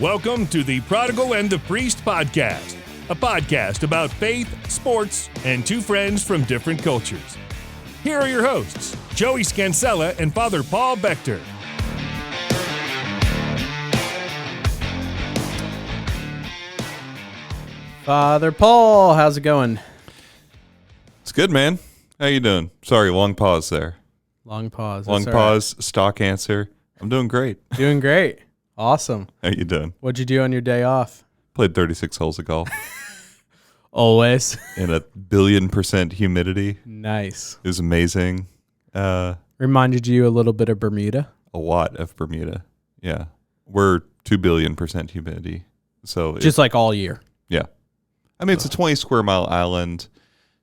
Welcome to the Prodigal and the Priest podcast, a podcast about faith, sports, and two friends from different cultures. Here are your hosts, Joey Scansella and Father Paul Bechter. Father Paul, how's it going? It's good, man. How you doing? Sorry, long pause there. Long pause. Long pause, stock answer. I'm doing great. Doing great. Awesome. How you doing? What'd you do on your day off? Played 36 holes of golf Always. in 1,000,000,000% humidity. Nice. It was amazing. Reminded you a little bit of Bermuda? A lot of Bermuda. Yeah. We're 2,000,000,000% humidity. So Just like all year. yeah. I mean, it's a 20 square mile island,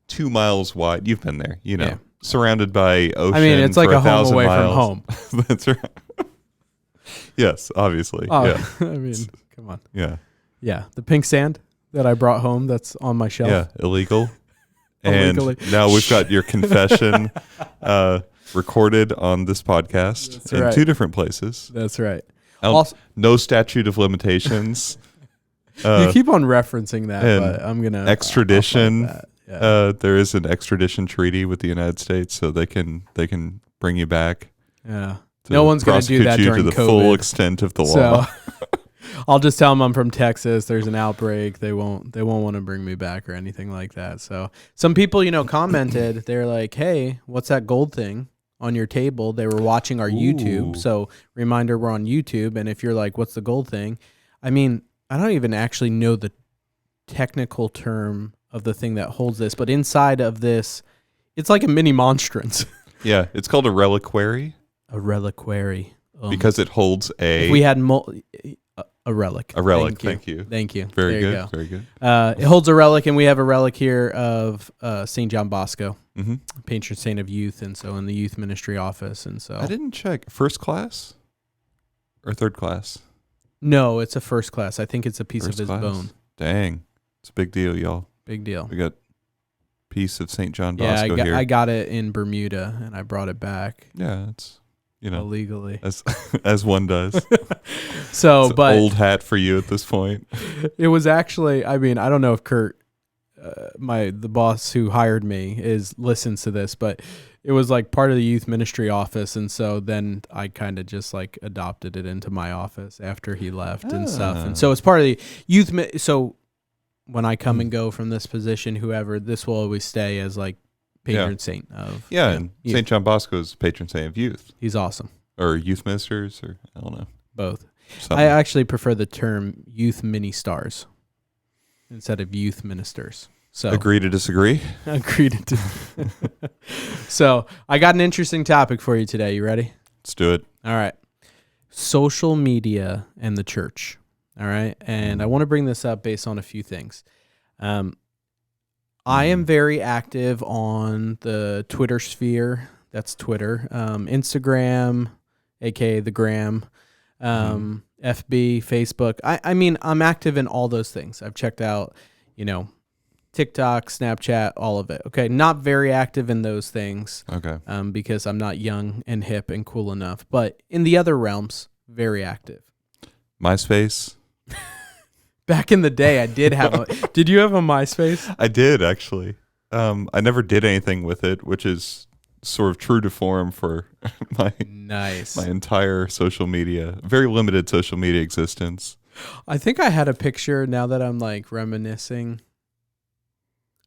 2 miles wide. You've been there, you know. Yeah. Surrounded by ocean. I mean, it's like for a home 1,000 away miles. from home. That's right. Yes, obviously. Oh, Yeah. I mean, come on. Yeah. Yeah, the pink sand that I brought home that's on my shelf. Yeah, illegal. And Illegally. now we've got your confession recorded on this podcast That's in right. 2 different places. That's right. Also, no statute of limitations. You keep on referencing that, and but I'm going to... extradition. Yeah. There is an extradition treaty with the United States, so they can bring you back. Yeah. To No one's going to do prosecute that you during to the COVID. full extent of the law. So I'll just tell them I'm from Texas. There's an outbreak. They won't want to bring me back or anything like that. So some people, commented. They're like, "Hey, what's that gold thing on your table?" They were watching our YouTube. Ooh. So reminder, we're on YouTube. And if you're like, "What's the gold thing?" I mean, I don't even actually know the technical term of the thing that holds this, but inside of this, it's like a mini monstrance. Yeah, it's called a reliquary A reliquary. because it holds if we had a relic. a relic. Thank you. Thank you. Very There good. you go. Very good. It holds a relic, and we have a relic here of St. John Bosco, Mm-hmm. patron saint of youth, and so in the youth ministry office, and so I didn't check. First class or third class? no, it's a first class. I think it's a piece First of his class. bone. Dang. It's a big deal, y'all. Big deal. We got piece of St. John Yeah, Bosco here. I got it in Bermuda, and I brought it back Yeah, it's, illegally. as one does. So, It's an but old hat for you at this point. it was actually. I mean, I don't know if Kurt, the boss who hired me, listens to this, but it was like part of the youth ministry office, and so then I kind of just like adopted it into my office after he left and stuff, and so it's part of the youth. So when I come and go from this position, whoever, this will always stay as like patron saint of And youth. St. John Bosco is patron saint of youth He's awesome. or youth ministers or I don't know. Both. Something. I actually prefer the term youth mini stars instead of youth ministers. So Agree to disagree. agreed to. So I got an interesting topic for you today. You ready? Let's do it. All right. Social media and the church. All right. And I want to bring this up based on a few things. I am very active on the Twitter sphere. That's Twitter. Instagram, aka the Gram. FB, Facebook. I mean, I'm active in all those things. I've checked out, TikTok, Snapchat, all of it. Okay. Not very active in those things. Okay. Because I'm not young and hip and cool enough. But in the other realms, very active. MySpace. Back in the day, I did have did you have a MySpace? I did actually. I never did anything with it, which is sort of true to form for my entire social media, very limited social media existence. I think I had a picture, now that I'm like reminiscing.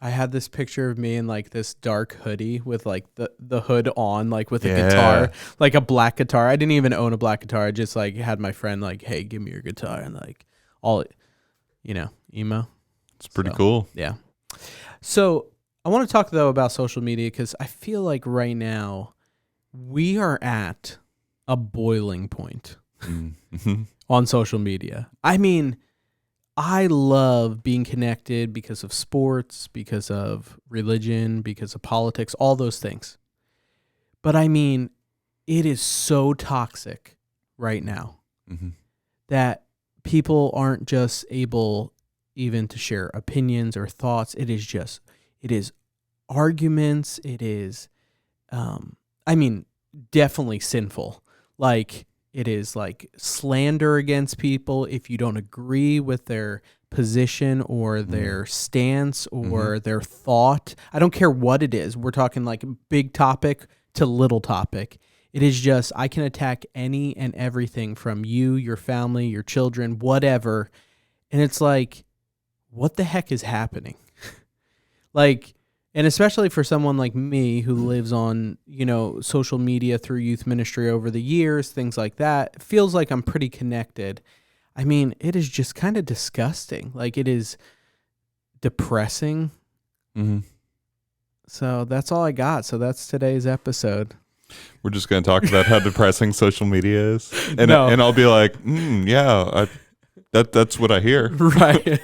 I had this picture of me in like this dark hoodie with like the hood on, like with a guitar, like a black guitar. I didn't even own a black guitar. I just like had my friend like, "Hey, give me your guitar," and like all, emo. It's pretty cool. Yeah. So I want to talk though about social media because I feel like right now we are at a boiling point Mm-hmm. on social media. I mean, I love being connected because of sports, because of religion, because of politics, all those things. But I mean, it is so toxic right now that people aren't just able even to share opinions or thoughts. It is arguments. It is, definitely sinful. Like, it is like slander against people if you don't agree with their position or their stance or their thought. I don't care what it is. We're talking like big topic to little topic. It is just, I can attack any and everything from you, your family, your children, whatever. And it's like, what the heck is happening? Like, and especially for someone like me who lives on, social media through youth ministry over the years, things like that, it feels like I'm pretty connected. I mean, it is just kind of disgusting. Like, it is depressing. Mm-hmm. So that's all I got. So that's today's episode. We're just going to talk about how depressing social media is. And I'll be like, that's what I hear. Right.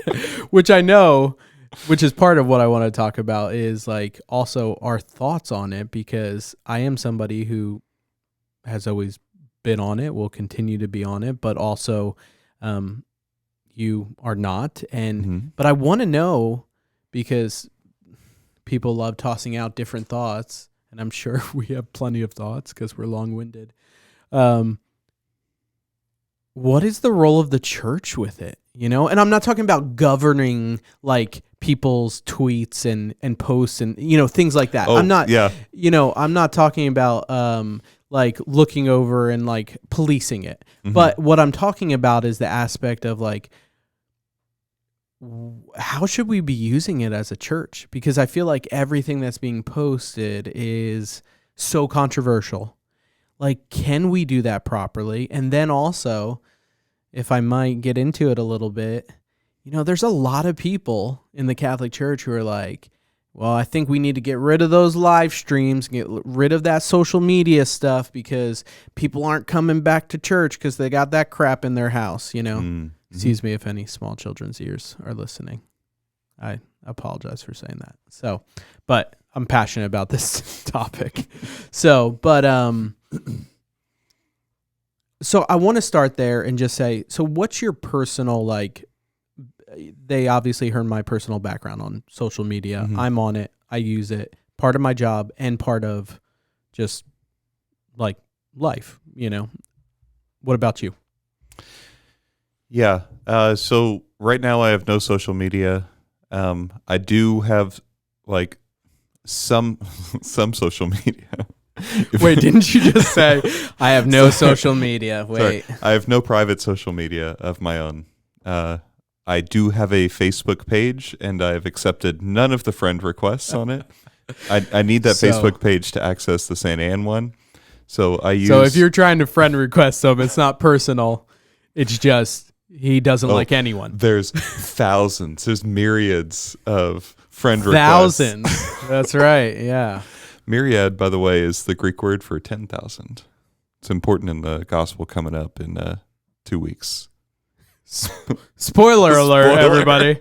Which I know, which is part of what I want to talk about is like also our thoughts on it, because I am somebody who has always been on it, will continue to be on it, but also you are not. And but I want to know, because people love tossing out different thoughts, and I'm sure we have plenty of thoughts because we're long-winded. What is the role of the church with it? And I'm not talking about governing like people's tweets and posts and, things like that. I'm not, I'm not talking about like looking over and like policing it. But what I'm talking about is the aspect of like, how should we be using it as a church? Because I feel like everything that's being posted is so controversial. Like, can we do that properly? And then also, if I might get into it a little bit, there's a lot of people in the Catholic Church who are like, well, I think we need to get rid of those live streams, get rid of that social media stuff because people aren't coming back to church because they got that crap in their house, Excuse me if any small children's ears are listening. I apologize for saying that. So, but I'm passionate about this topic. So I want to start there and just say, so what's your personal, like, they obviously heard my personal background on social media. I'm on it. I use it. Part of my job and part of just like life, What about you? Yeah. So right now I have no social media. I do have like some social media. Wait, didn't you just say I have no social media? Wait. Sorry, I have no private social media of my own. I do have a Facebook page, and I've accepted none of the friend requests on it. I need that Facebook page to access the St. Anne one. So if you're trying to friend request him, it's not personal. It's just he doesn't like anyone. There's thousands. There's myriads of friend requests. Thousands. That's right. Yeah. Myriad, by the way, is the Greek word for 10,000. It's important in the gospel coming up in 2 weeks. Spoiler alert, everybody.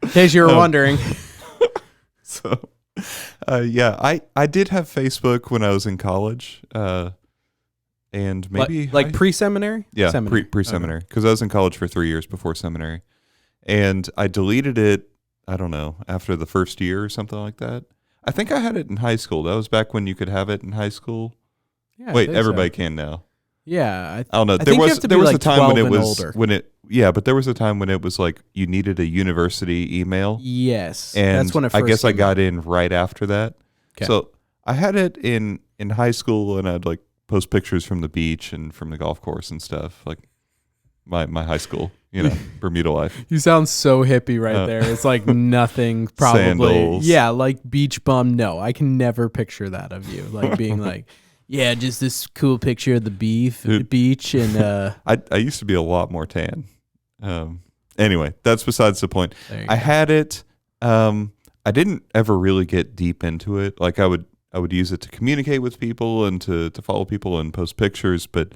In case you were wondering. So, I did have Facebook when I was in college. And maybe like pre-seminary? Yeah, seminary. Pre-seminary. Because I was in college for 3 years before seminary. And I deleted it, I don't know, after the first year or something like that. I think I had it in high school. That was back when you could have it in high school. Yeah, wait, everybody can now. Yeah, I don't know. There was a time when it was but there was a time when it was like you needed a university email. Yes, and that's when it first I guess I got out. in right after that. Okay. So I had it in high school, and I'd like post pictures from the beach and from the golf course and stuff, like my high school. Bermuda life. You sound so hippie right there. It's like nothing probably. Sandals. Yeah, like beach bum. No, I can never picture that of you. Like being like, yeah, just this cool picture of the beach. And I used to be a lot more tan. Anyway, that's besides the point. I had it. I didn't ever really get deep into it. Like I would use it to communicate with people and to follow people and post pictures, but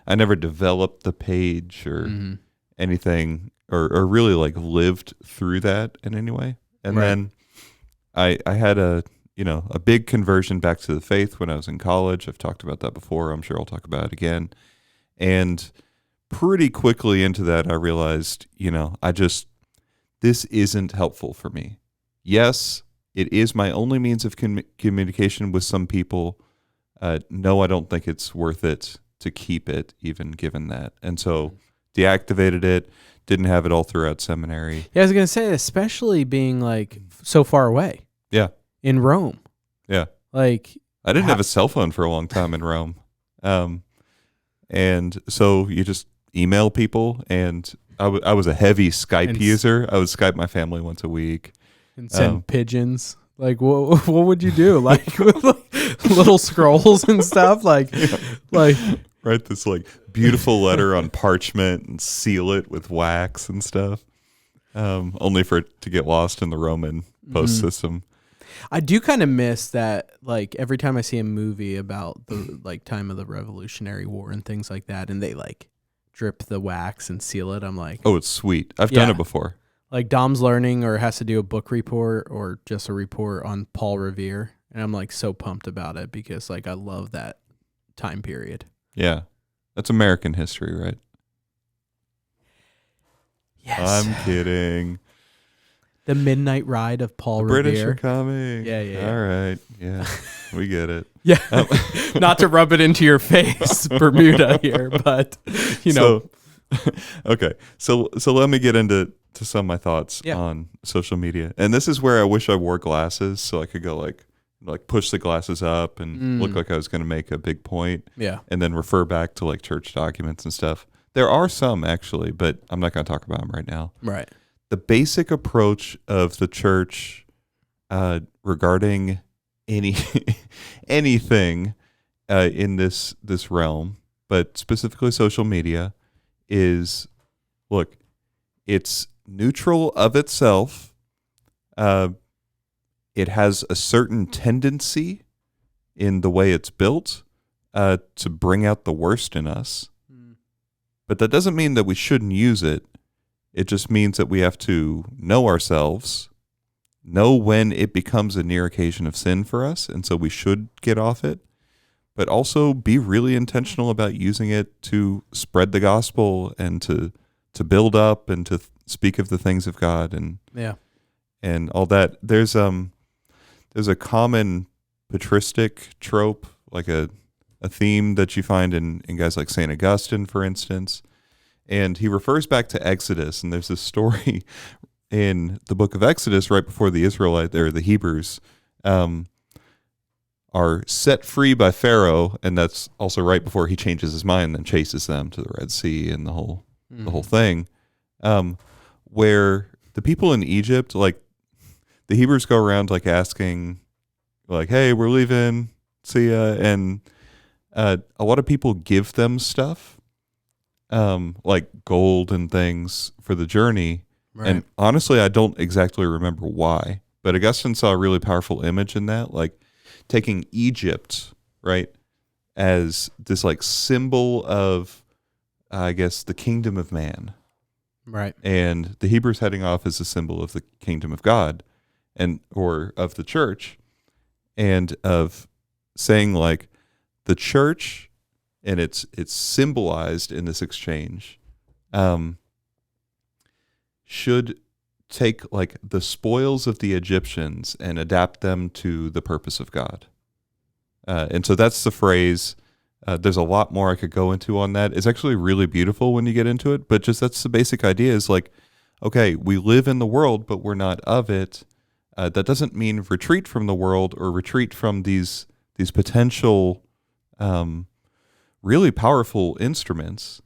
I never developed the page or anything or really like lived through that in any way. And then I had a big conversion back to the faith when I was in college. I've talked about that before. I'm sure I'll talk about it again. And pretty quickly into that, I realized, this isn't helpful for me. Yes, it is my only means of communication with some people. No, I don't think it's worth it to keep it, even given that. And so deactivated it, didn't have it all throughout seminary. Yeah, I was going to say, especially being like so far away. Yeah. In Rome. Yeah. Like, I didn't have a cell phone for a long time in Rome. And so you just email people, and I was a heavy Skype user. I would Skype my family once a week. And send pigeons. Like, what would you do? Like, with little scrolls and stuff? Like, write this like beautiful letter on parchment and seal it with wax and stuff. Only for it to get lost in the Roman post system. I do kind of miss that. Like, every time I see a movie about the like time of the Revolutionary War and things like that, and they like drip the wax and seal it, I'm like, oh, it's sweet. I've done it before. Like, Dom's learning or has to do a book report or just a report on Paul Revere, and I'm like so pumped about it because like I love that time period. Yeah, that's American history, right? Yes. I'm kidding. The Midnight Ride of Paul the Revere. British are coming. Yeah. All right. Yeah, we get it. Yeah. Not to rub it into your face, Bermuda here, but you know. Okay. So let me get into some of my thoughts on social media. And this is where I wish I wore glasses so I could go like push the glasses up and look like I was going to make a big point. Yeah. And then refer back to like church documents and stuff. There are some actually, but I'm not going to talk about them right now. Right. The basic approach of the church regarding anything in this realm, but specifically social media, is, look, it's neutral of itself. It has a certain tendency in the way it's built to bring out the worst in us. But that doesn't mean that we shouldn't use it. It just means that we have to know ourselves, know when it becomes a near occasion of sin for us, and so we should get off it, but also be really intentional about using it to spread the gospel and to build up and to speak of the things of God and all that. There's a common patristic trope, like a theme that you find in guys like St. Augustine, for instance. And he refers back to Exodus, and there's this story in the book of Exodus right before the Hebrews are set free by Pharaoh, and that's also right before he changes his mind and chases them to the Red Sea and the whole thing, where the people in Egypt, like the Hebrews go around like asking, like, "Hey, we're leaving, see ya," and a lot of people give them stuff. Like gold and things for the journey. Right. And honestly, I don't exactly remember why, but Augustine saw a really powerful image in that, like taking Egypt, right, as this like symbol of, I guess, the kingdom of man. Right. And the Hebrews heading off as a symbol of the kingdom of God or of the church, and of saying like the church, and it's symbolized in this exchange, should take like the spoils of the Egyptians and adapt them to the purpose of God. And so that's the phrase. There's a lot more I could go into on that. It's actually really beautiful when you get into it, but just that's the basic idea is like, okay, we live in the world, but we're not of it. That doesn't mean retreat from the world or retreat from these potential really powerful instruments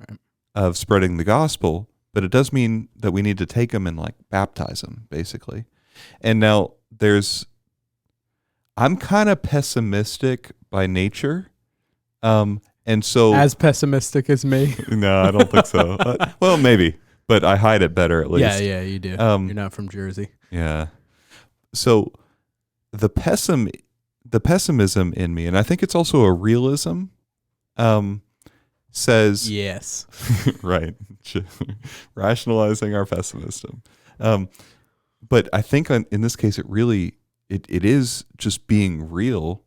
of spreading the gospel, but it does mean that we need to take them and like baptize them, basically. And now I'm kind of pessimistic by nature. And so as pessimistic as me. No, I don't think so. Well, maybe, but I hide it better at least. Yeah, you do. You're not from Jersey. Yeah. So the pessimism in me, and I think it's also a realism, says yes. Right. Rationalizing our pessimism. But I think in this case, it is just being real.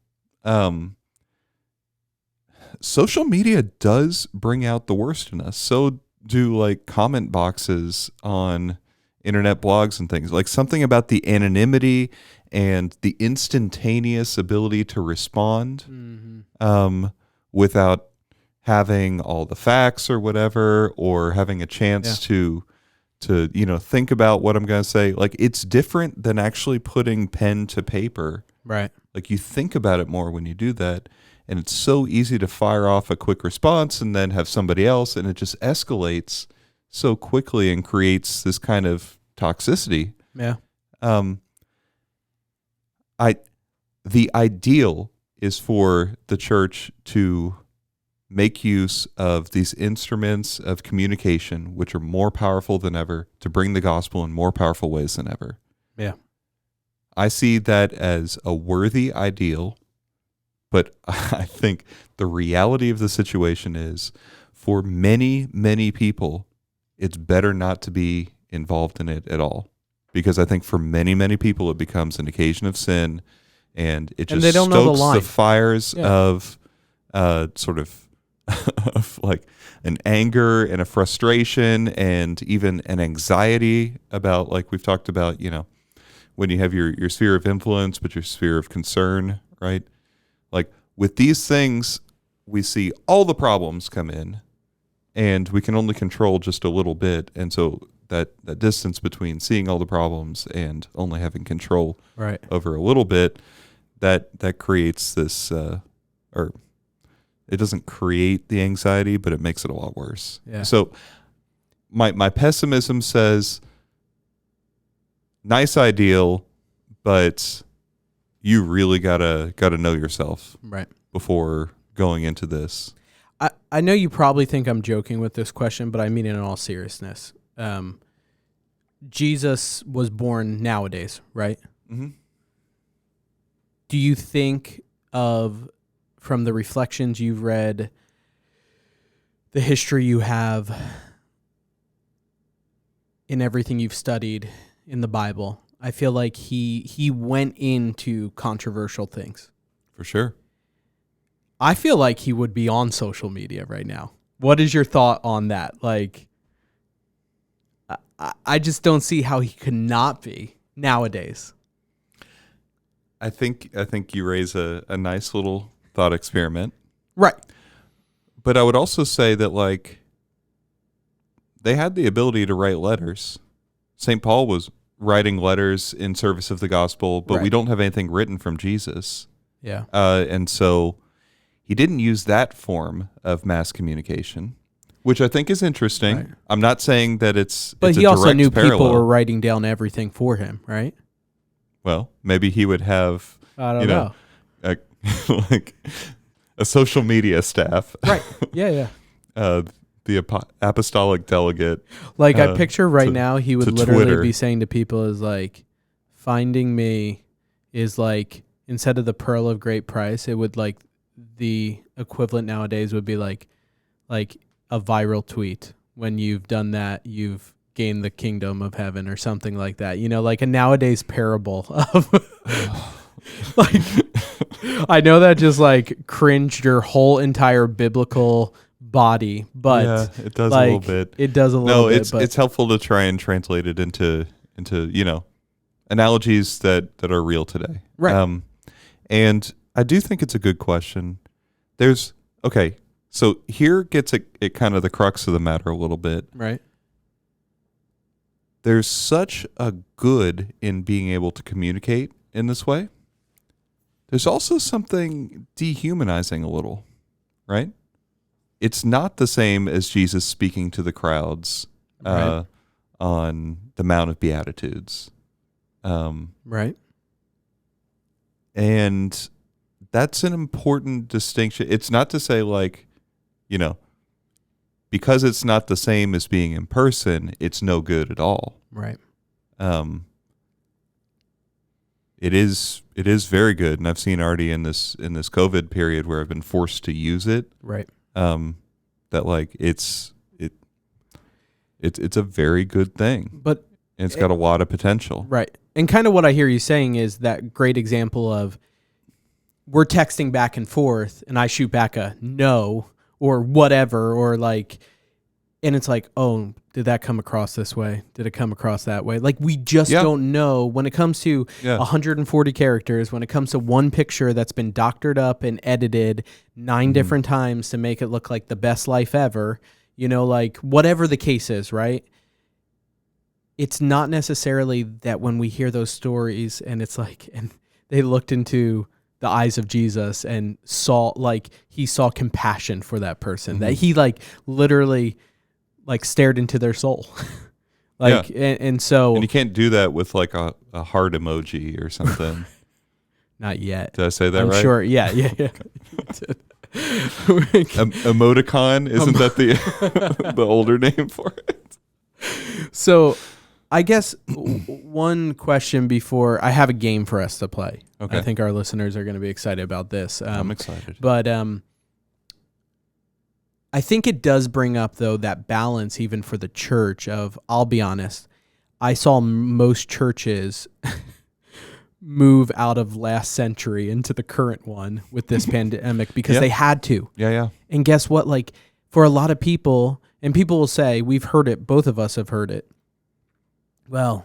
Social media does bring out the worst in us. So do like comment boxes on internet blogs and things, like something about the anonymity and the instantaneous ability to respond without having all the facts or whatever, or having a chance to think about what I'm going to say. Like, it's different than actually putting pen to paper. Right. Like, you think about it more when you do that, and it's so easy to fire off a quick response and then have somebody else, and it just escalates so quickly and creates this kind of toxicity. Yeah. The ideal is for the church to make use of these instruments of communication, which are more powerful than ever, to bring the gospel in more powerful ways than ever. Yeah. I see that as a worthy ideal, but I think the reality of the situation is, for many, many people, it's better not to be involved in it at all. Because I think for many, many people, it becomes an occasion of sin, and it just they don't know the stokes line. the fires of sort of of like an anger and a frustration and even an anxiety about, like we've talked about, when you have your sphere of influence, but your sphere of concern, right? Like, with these things, we see all the problems come in, and we can only control just a little bit. And so that distance between seeing all the problems and only having control over a little bit, that creates this, or it doesn't create the anxiety, but it makes it a lot worse. Yeah. So my pessimism says, nice ideal, but you really gotta know yourself before going into this. I know you probably think I'm joking with this question, but I mean it in all seriousness. Jesus was born nowadays, right? Mm-hmm. Do you think from the reflections you've read, the history you have, in everything you've studied in the Bible, I feel like he went into controversial things. For sure. I feel like he would be on social media right now. What is your thought on that? Like, I just don't see how he could not be nowadays. I think you raise a nice little thought experiment. Right. But I would also say that, like, they had the ability to write letters. St. Paul was writing letters in service of the gospel, but we don't have anything written from Jesus. Yeah. And so he didn't use that form of mass communication, which I think is interesting. Right. I'm not saying that but he also knew people were writing down everything for him, right? Well, maybe he would have, I don't know. Like a social media staff. Right. Yeah, yeah. The apostolic delegate. Like, I picture now, he would literally Twitter. be saying to people is like, finding me is like, instead of the pearl of great price, it would, like, the equivalent nowadays would be like a viral tweet. When you've done that, you've gained the kingdom of heaven or something like that. Like a nowadays parable of like, I know that just like cringed your whole entire biblical body, but yeah, it does a little bit. It does a little bit. No, it's helpful to try and translate it into analogies that are real today. Right. And I do think it's a good question. So here gets it kind of the crux of the matter a little bit. Right. There's such a good in being able to communicate in this way. There's also something dehumanizing a little, right? It's not the same as Jesus speaking to the crowds on the Mount of Beatitudes. Right. And that's an important distinction. It's not to say, like, because it's not the same as being in person, it's no good at all. Right. It is very good, and I've seen already in this COVID period where I've been forced to use it. Right. That, like, it's a very good thing. But it's got a lot of potential. Right. And kind of what I hear you saying is that great example of, we're texting back and forth and I shoot back a no or whatever, or like, And it's like, oh, did that come across this way? Did it come across that way? Like, we just don't know when it comes to 140 characters, when it comes to one picture that's been doctored up and edited 9 different times to make it look like the best life ever, you know, like whatever the case is, right? It's not necessarily that when we hear those stories and it's like, and they looked into the eyes of Jesus and saw, like, he saw compassion for that person, that he like literally like stared into their soul. Like, and so. And you can't do that with like a heart emoji or something. Not yet. Did I say that right? I'm sure. Yeah. Emoticon, isn't that the older name for it? So I guess one question before I have a game for us to play. Okay. I think our listeners are going to be excited about this. I'm excited. But I think it does bring up, though, that balance even for the church of, I'll be honest, I saw most churches move out of last century into the current one with this pandemic because they had to. Yeah. And guess what? Like, for a lot of people, and people will say, we've heard it, both of us have heard it, well,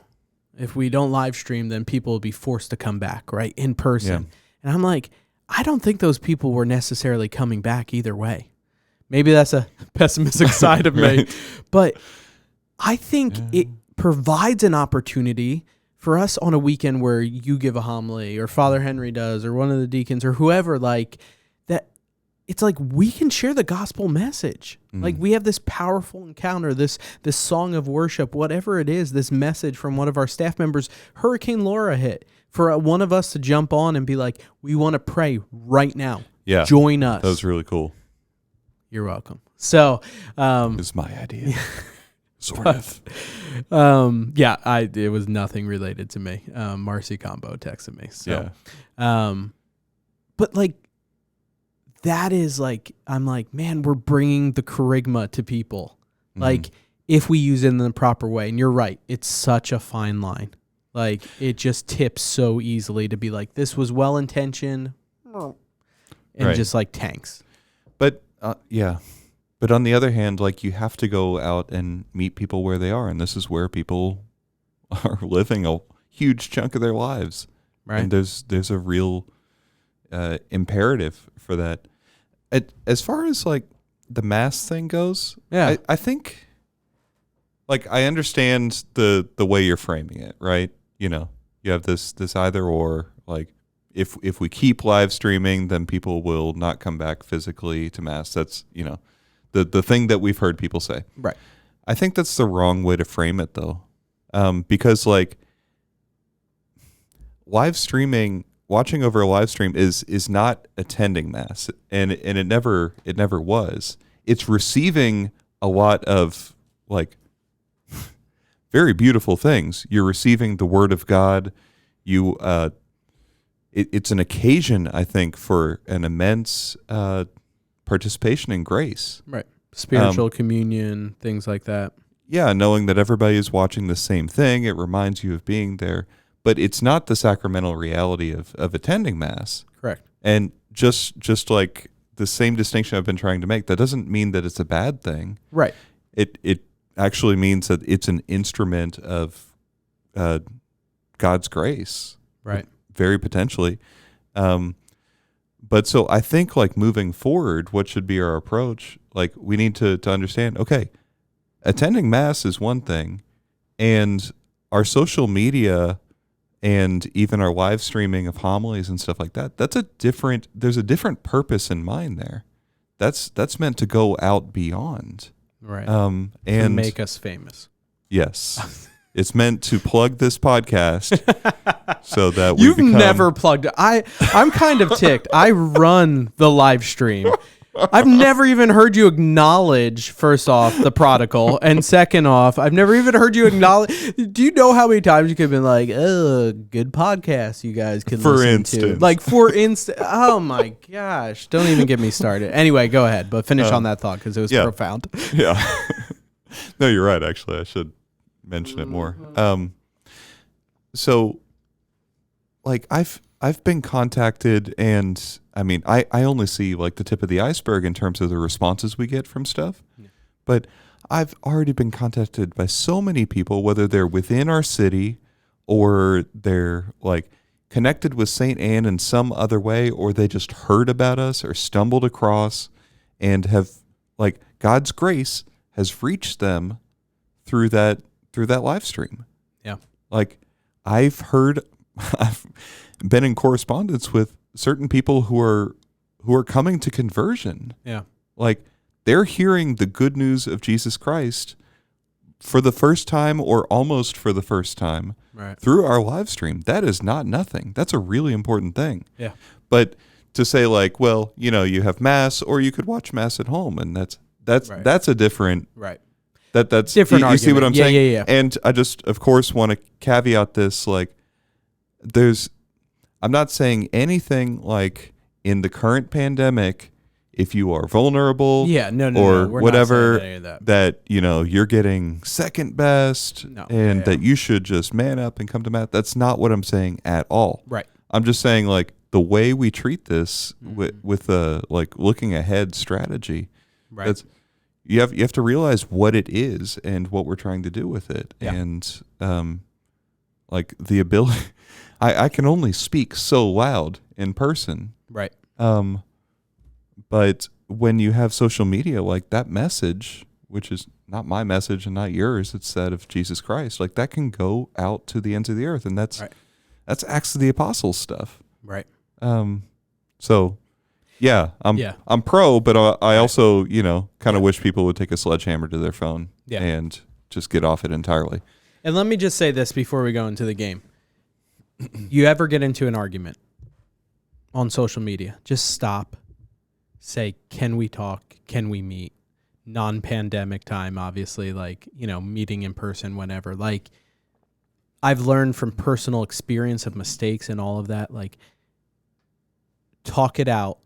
if we don't live stream, then people will be forced to come back, right, in person. Yeah. And I'm like, I don't think those people were necessarily coming back either way. Maybe that's a pessimistic side of me. But I think it provides an opportunity for us on a weekend where you give a homily or Father Henry does or one of the deacons or whoever, like that. It's like we can share the gospel message. Like we have this powerful encounter, this song of worship, whatever it is, this message from one of our staff members. Hurricane Laura hit. For one of us to jump on and be like, we want to pray right now. Yeah. Join us. That was really cool. You're welcome. So, it's my idea. Sort of. It was nothing related to me. Marcy Combo texted me. So, but like, that is like, I'm like, man, we're bringing the charisma to people. Like, if we use it in the proper way. And you're right. It's such a fine line. Like, it just tips so easily to be like, this was well-intentioned and just like tanks. But, But on the other hand, like, you have to go out and meet people where they are. And this is where people are living a huge chunk of their lives. Right. And there's a real imperative for that. As far as like the mass thing goes, I think, like, I understand the way you're framing it, right? You know, you have this either or, like, if we keep live streaming, then people will not come back physically to mass. That's, you know, the thing that we've heard people say. Right. I think that's the wrong way to frame it, though, because like live streaming, watching over a live stream is not attending mass, and it never was. It's receiving a lot of like very beautiful things. You're receiving the Word of God. It's an occasion, I think, for an immense participation in grace. Right. Spiritual communion, things like that. Yeah, knowing that everybody is watching the same thing, it reminds you of being there. But it's not the sacramental reality of attending Mass. Correct. And just like the same distinction I've been trying to make, that doesn't mean that it's a bad thing. Right. It actually means that it's an instrument of God's grace. Right. Very potentially. But so I think, like, moving forward, what should be our approach? Like, we need to understand, okay, attending Mass is one thing, and our social media and even our live streaming of homilies and stuff like that, there's a different purpose in mind there. That's meant to go out beyond. Right. And to make us famous. Yes. It's meant to plug this podcast so that we You've never plugged it. I'm kind of ticked. I run the live stream. I've never even heard you acknowledge, first off, the prodigal, and second off, I've never even heard you acknowledge. Do you know how many times you could have been like, oh, good podcast you guys can listen to? Like, for instance. Oh, my gosh. Don't even get me started. Anyway, go ahead, but finish on that thought because it was profound. Yeah. No, you're right, actually. I should mention it more. So, like, I've been contacted, and I mean, I only see like the tip of the iceberg in terms of the responses we get from stuff. Yeah. But I've already been contacted by so many people, whether they're within our city or they're like connected with St. Anne in some other way, or they just heard about us or stumbled across and have, like, God's grace has reached them through that live stream. Yeah. Like, I've been in correspondence with certain people who are coming to conversion. Yeah. Like, they're hearing the good news of Jesus Christ for the first time or almost for the first time through our live stream. That is not nothing. That's a really important thing. Yeah. But to say, like, well, you know, you have Mass or you could watch Mass at home, and that's a different that's different you see what I'm saying? Yeah. And I just, of course, want to caveat this, like, I'm not saying anything like in the current pandemic, if you are vulnerable or whatever, that you know, you're getting second best that you should just man up and come to Mass. That's not what I'm saying at all. Right. I'm just saying, like, the way we treat this with a, like, looking ahead strategy. Right. That's, you have to realize what it is and what we're trying to do with it. Yeah. And like the ability, I can only speak so loud in person. Right. But when you have social media, like, that message, which is not my message and not yours, it's that of Jesus Christ, like, that can go out to the ends of the earth. And that's Acts of the Apostles stuff. Right. So yeah, I'm pro, but I also, you know, kind of wish people would take a sledgehammer to their phone and just get off it entirely. And let me just say this before we go into the game. You ever get into an argument on social media, just stop. Say, can we talk? Can we meet? Non-pandemic time, obviously, like, you know, meeting in person whenever. Like, I've learned from personal experience of mistakes and all of that, like, talk it out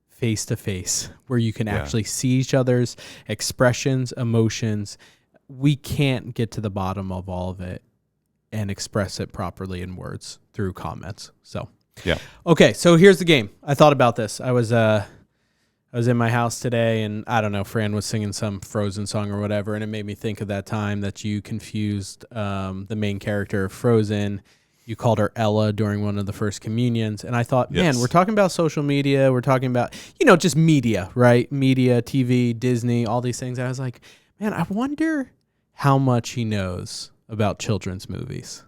face to face where you can actually see each other's expressions, emotions. We can't get to the bottom of all of it and express it properly in words through comments. So, okay, so here's the game. I thought about this. I was in my house today, and I don't know, Fran was singing some Frozen song or whatever, and it made me think of that time that you confused the main character of Frozen. You called her Ella during one of the first communions, and I thought, man, we're talking about social media. We're talking about, you know, just media, right? Media, TV, Disney, all these things. I was like, man, I wonder how much he knows about children's movies,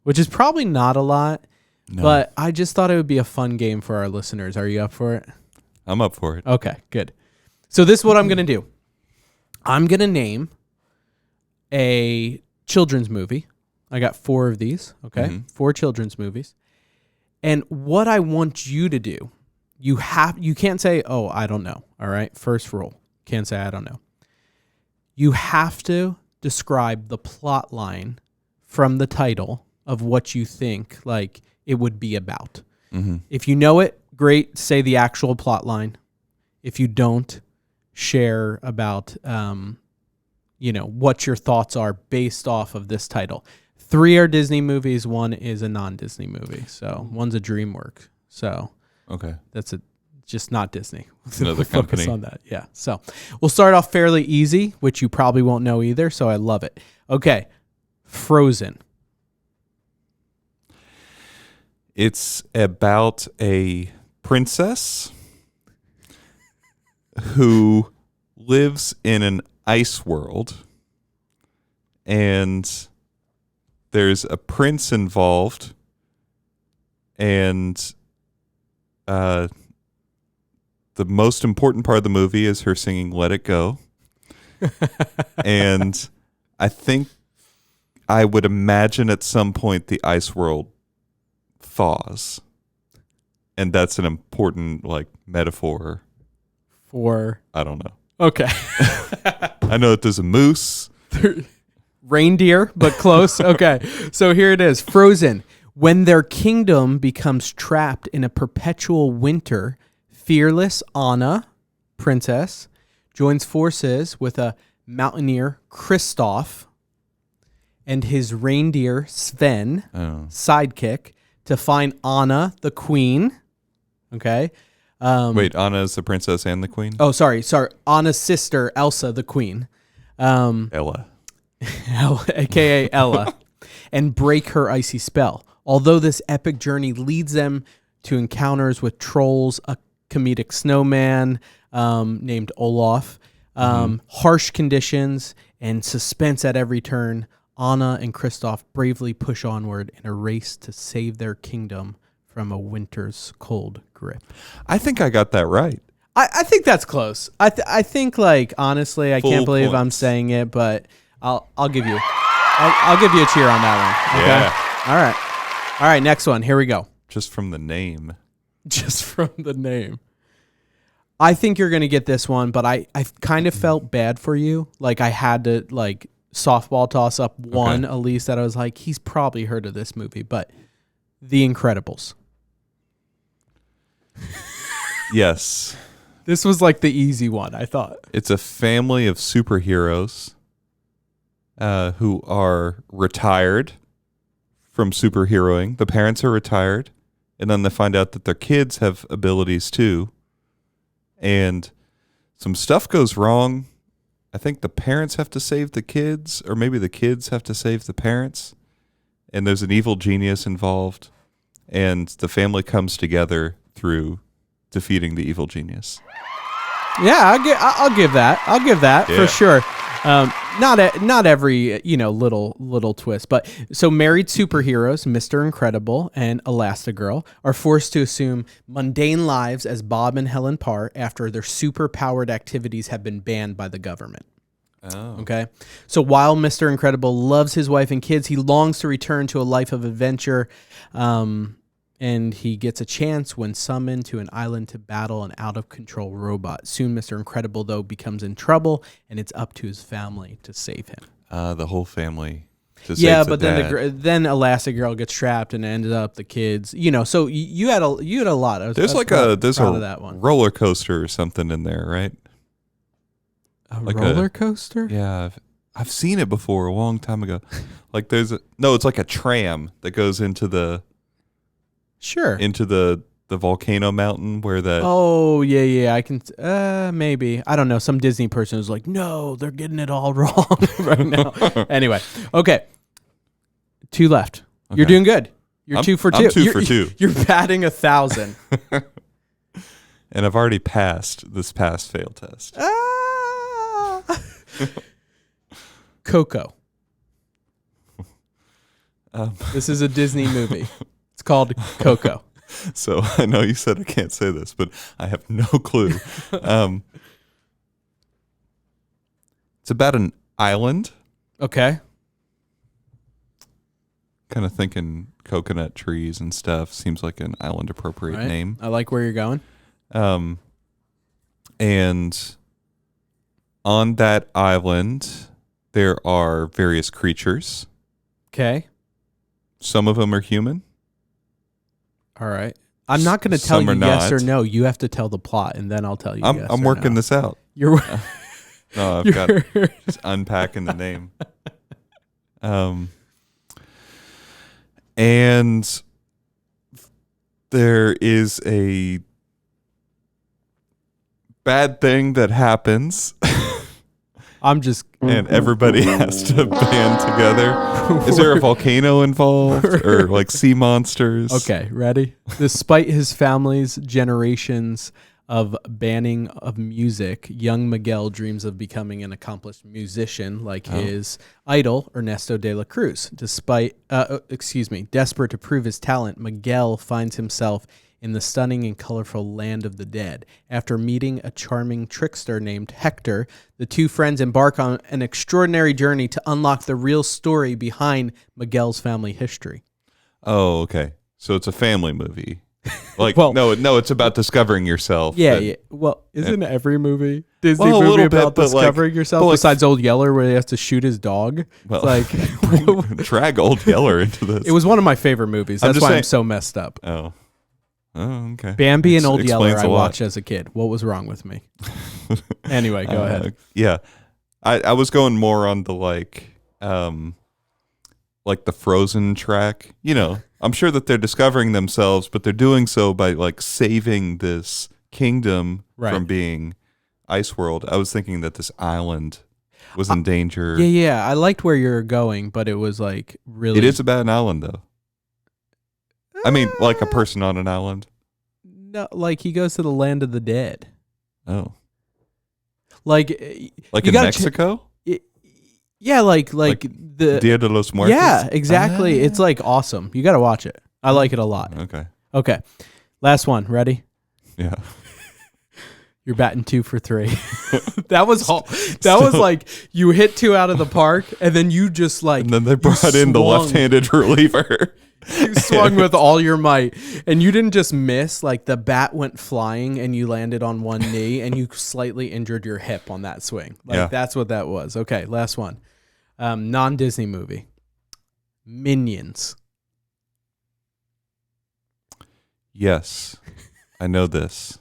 which is probably not a lot, but I just thought it would be a fun game for our listeners. Are you up for it? I'm up for it. Okay, good. So this is what I'm going to do. I'm going to name a children's movie. I got 4 of these, okay? Mm-hmm. 4 children's movies. And what I want you to do, you can't say, oh, I don't know, all right? First rule, can't say I don't know. You have to describe the plot line from the title of what you think, like, it would be about. Mm-hmm. If you know it, great, say the actual plot line. If you don't, share about, you know, what your thoughts are based off of this title. 3 are Disney movies, 1 is a non-Disney movie. So one's a DreamWorks. So that's just not Disney. Another company. Focus on that. Yeah. So we'll start off fairly easy, which you probably won't know either. So I love it. Okay. Frozen. It's about a princess who lives in an ice world, and there's a prince involved, and the most important part of the movie is her singing Let It Go. And I would imagine at some point the ice world thaws. And that's an important, like, metaphor for, I don't know. Okay. I know that there's a moose. Reindeer, but close. Okay. So here it is. Frozen. When their kingdom becomes trapped in a perpetual winter, fearless Anna, princess, joins forces with a mountaineer, Kristoff, and his reindeer, Sven, sidekick, to find Anna, the queen. Okay. Wait, Anna is the princess and the queen? Oh, sorry. Anna's sister, Elsa, the queen. Ella. aka Ella, and break her icy spell. Although this epic journey leads them to encounters with trolls, a comedic snowman named Olaf, harsh conditions, and suspense at every turn, Anna and Kristoff bravely push onward in a race to save their kingdom from a winter's cold grip. I think I got that right. I think that's close. I think, like, honestly, I can't believe I'm saying it, but I'll give you I'll give you a cheer on that one. Okay? Yeah. All right, next one. Here we go. Just from the name. Just from the name. I think you're going to get this one, but I kind of felt bad for you. Like, I had to, like, softball toss up one, at least, that I was like, he's probably heard of this movie, but The Incredibles. Yes. This was like the easy one, I thought. It's a family of superheroes who are retired from superheroing. The parents are retired, and then they find out that their kids have abilities too. And some stuff goes wrong. I think the parents have to save the kids, or maybe the kids have to save the parents. And there's an evil genius involved, and the family comes together through defeating the evil genius. Yeah, I'll give that. I'll give that for sure. Not every little twist, but so married superheroes, Mr. Incredible and Elastigirl, are forced to assume mundane lives as Bob and Helen Parr after their super-powered activities have been banned by the government. Oh. Okay. So while Mr. Incredible loves his wife and kids, he longs to return to a life of adventure. And he gets a chance when summoned to an island to battle an out-of-control robot. Soon, Mr. Incredible, though, becomes in trouble, and it's up to his family to save him. The whole family. Yeah, but then Elastigirl gets trapped, and ended up the kids. So you had a lot. There's a roller coaster or something in there, right? Like roller coaster? Yeah, I've seen it before a long time ago. Like it's like a tram that goes into the. Sure. Into the volcano mountain where that... Oh, yeah, I can... maybe. I don't know. Some Disney person was like, no, they're getting it all wrong right now. Anyway, okay. 2 left. Okay. You're doing good. You're 2 for 2. I'm 2 for 2. You're batting 1,000. And I've already passed this pass-fail test. Coco. This is a Disney movie. It's called Coco. So I know you said I can't say this, but I have no clue. It's about an island. Okay. Kind of thinking coconut trees and stuff. Seems like an island appropriate name. I like where you're going. And on that island, there are various creatures. Okay. Some of them are human. All right. I'm not going to tell you yes or no. You have to tell the plot, and then I'll tell you yes I'm working this out. You're no, I've got just unpacking the name. And there is a bad thing that happens. And everybody has to band together. Is there a volcano involved or like sea monsters? Okay, ready? Despite his family's generations of banning of music, young Miguel dreams of becoming an accomplished musician like his idol, Ernesto de la Cruz. Desperate to prove his talent, Miguel finds himself in the stunning and colorful land of the dead. After meeting a charming trickster named Hector, the 2 friends embark on an extraordinary journey to unlock the real story behind Miguel's family history. Oh, okay. So it's a family movie. Like, no, it's about discovering yourself. Yeah. Well, isn't every movie Disney movie about discovering yourself? Besides Old Yeller, where he has to shoot his dog. Well, drag Old Yeller into this. It was one of my favorite movies. That's why I'm so messed up. Oh, okay. Bambi and Old Yeller I watched as a kid. What was wrong with me? Anyway, go ahead. Yeah. I was going more on the like the Frozen track. I'm sure that they're discovering themselves, but they're doing so by like saving this kingdom from being Ice World. I was thinking that this island was in danger. Yeah. I liked where you're going, but it was like really. It is about an island, though. I mean, like a person on an island. No, like he goes to the land of the dead. Oh, like in gotta Mexico. Yeah, like the Dia de los Muertos. Yeah, exactly. It's like awesome. You got to watch it. I like it a lot. Okay. Last one. Ready? Yeah. You're batting 2 for 3. That was like you hit 2 out of the park, and then you just like. And then they brought in the left-handed reliever. You swung with all your might, and you didn't just miss. Like the bat went flying, and you landed on one knee, and you slightly injured your hip on that swing. Like that's what that was. Okay, last one. Non-Disney movie. Minions. Yes, I know this.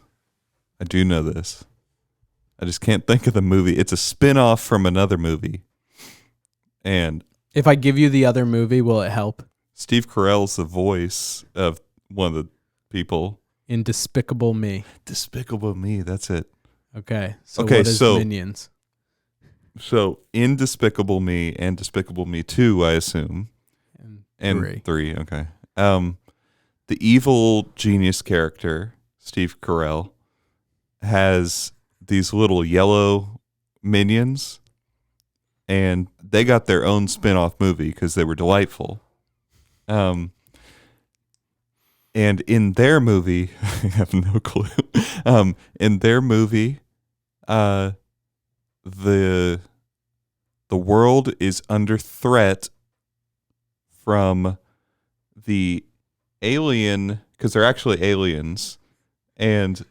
I do know this. I just can't think of the movie. It's a spin-off from another movie. And if I give you the other movie, will it help? Steve Carell's the voice of one of the people. In Despicable Me. Despicable Me, that's it. Okay. So what is Minions? So in Despicable Me and Despicable Me 2, I assume. And 3, okay. The evil genius character, Steve Carell, has these little yellow minions, and they got their own spin-off movie because they were delightful. And in their movie, I have no clue. In their movie, the world is under threat from the alien, because they're actually aliens, and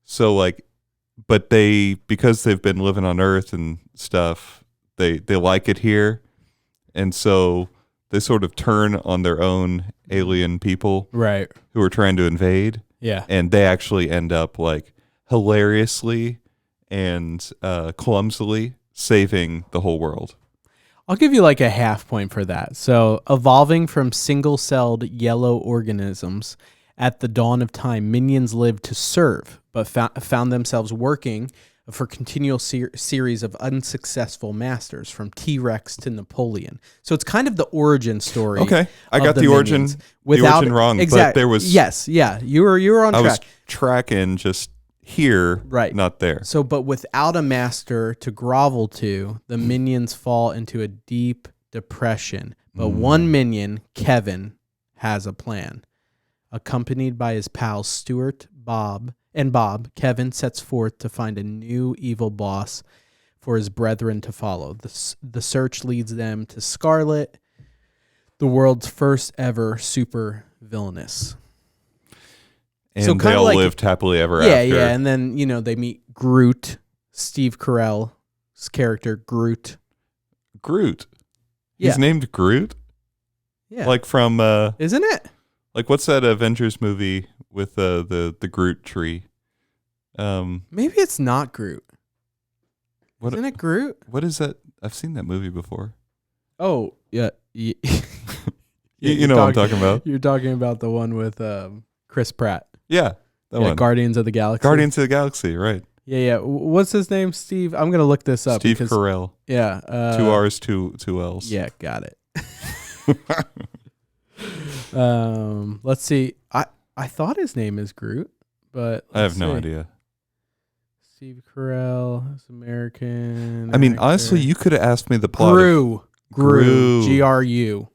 so like, but because they've been living on Earth and stuff, they like it here, and so they sort of turn on their own alien people, right, who are trying to invade. Yeah, and they actually end up like hilariously and clumsily saving the whole world. I'll give you like a half point for that. So, evolving from single-celled yellow organisms, at the dawn of time, minions lived to serve, but found themselves working for continual series of unsuccessful masters, from T-Rex to Napoleon. So it's kind of the origin story. Okay, I got the origin wrong, but there was you were on track. I was tracking just here, right, not there. So, but without a master to grovel to, the minions fall into a deep depression. But one minion, Kevin, has a plan. Accompanied by his pals Stuart, Bob, Kevin sets forth to find a new evil boss for his brethren to follow. The search leads them to Scarlet, the world's first ever super villainess. And so they all lived happily ever after. Yeah, and then, they meet Groot, Steve Carell's character, Groot. Groot? Yeah. He's named Groot? Yeah. Like from... Isn't it? Like, what's that Avengers movie with the Groot tree? Maybe it's not Groot. Isn't it Groot? What is that? I've seen that movie before. Oh, yeah. You know what I'm talking about. You're talking about the one with Chris Pratt. Yeah, that one. Guardians of the Galaxy. Guardians of the Galaxy, right. Yeah. What's his name, Steve? I'm going to look this up. Steve Carell. Yeah. 2 R's, 2 L's. Yeah, got it. Let's see. I thought his name is Groot, but I have no idea. Steve Carell is American. I mean, honestly, you could have asked me the plot. Gru. GRU.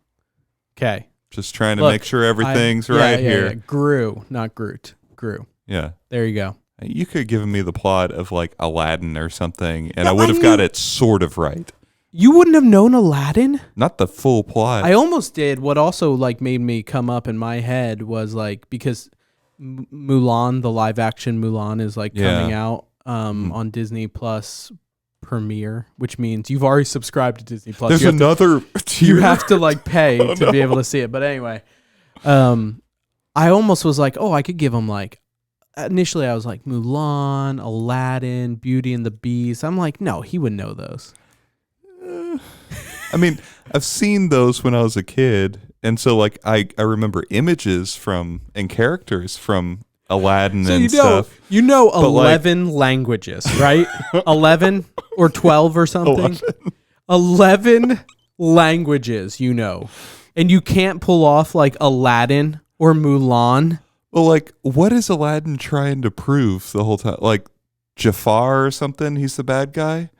Okay. Just trying to make sure everything's right here. Yeah. Gru, not Groot. Gru. Yeah. There you go. You could have given me the plot of like Aladdin or something, and I would have got it sort of right. You wouldn't have known Aladdin? Not the full plot. I almost did. What also like made me come up in my head was like, because Mulan, the live action Mulan, is like coming out on Disney Plus Premiere, which means you've already subscribed to Disney Plus. There's another tier. You have to like pay to be able to see it. But anyway, I almost was like, I could give him like, initially I was like Mulan, Aladdin, Beauty and the Beast. I'm like, no, he would know those. I mean, I've seen those when I was a kid, and so like I remember images from and characters from Aladdin So and you stuff. know But, 11 languages, right? 11 or 12 or something. 11 languages, and you can't pull off like Aladdin or Mulan. Well, like, what is Aladdin trying to prove the whole time? Like, Jafar or something? He's the bad guy?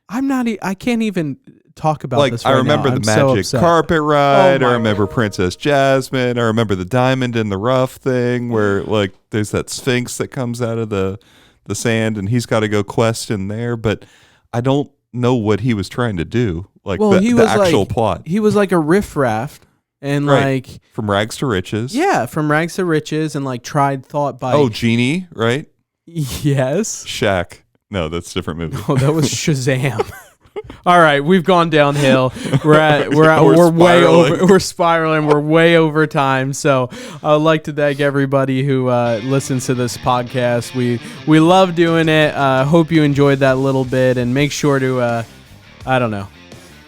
I can't even talk about Like, this right I remember now. the I'm so magic upset. carpet ride. Oh my I remember Princess Jasmine. I remember the diamond in the rough thing where, like, there's that sphinx that comes out of the sand and he's got to go quest in there. But I don't know what he was trying to do. Like, the actual plot. He was like a riffraff and Right. like, From rags to riches. yeah, from rags to riches and like thought by. Oh, Genie, right? Yes. Shaq. No, that's a different movie. Oh, that was Shazam. All right, we've gone downhill. We're way spiraling. over. We're spiraling. We're way over time. So I'd like to thank everybody who listens to this podcast. We love doing it. Hope you enjoyed that little bit, and make sure to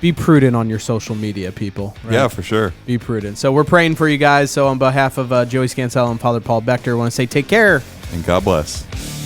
be prudent on your social media, people. Right? Yeah, for sure. Be prudent. So we're praying for you guys. So on behalf of Joey Scansella and Father Paul Bechter, I want to say take care. And God bless.